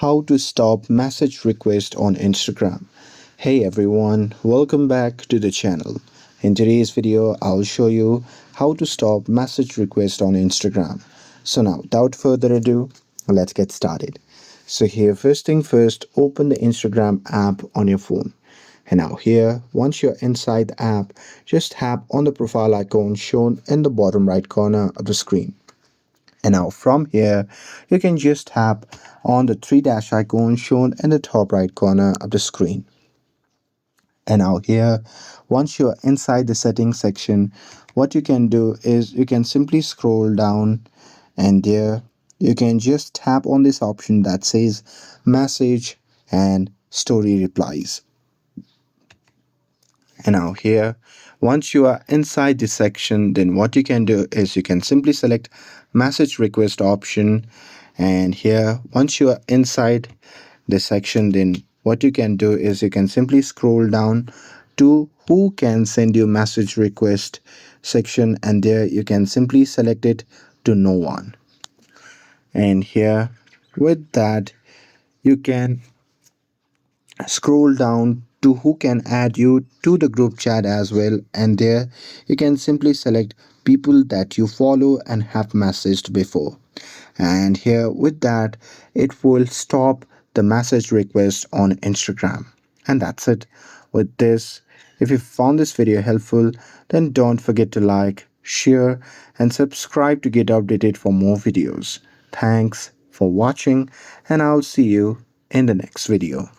how to stop message request on Instagram. Hey everyone, welcome back to the channel. In today's video, I'll show you how to stop message request on Instagram. So now, without further ado, let's get started. So here, first thing first, open the Instagram app on your phone. And now here, once you're inside the app, just tap on the profile icon shown in the bottom right corner of the screen. And now from here, you can just tap on the three dash icon shown in the top right corner of the screen. And now here, once you're inside the settings section, what you can do is you can simply scroll down, and there you can just tap on this option that says message and story replies. And now here, once you are inside this section, then what you can do is you can simply select message request option. And here, once you are inside this section, then what you can do is you can simply scroll down to who can send you message request section, and there you can simply select it to no one. And here, with that, you can scroll down to who can add you to the group chat as well, and there you can simply select people that you follow and have messaged before. And here with that, it will stop the message request on Instagram. And that's it. With this, if you found this video helpful, then don't forget to like, share and subscribe to get updated for more videos. Thanks for watching, and I'll see you in the next video.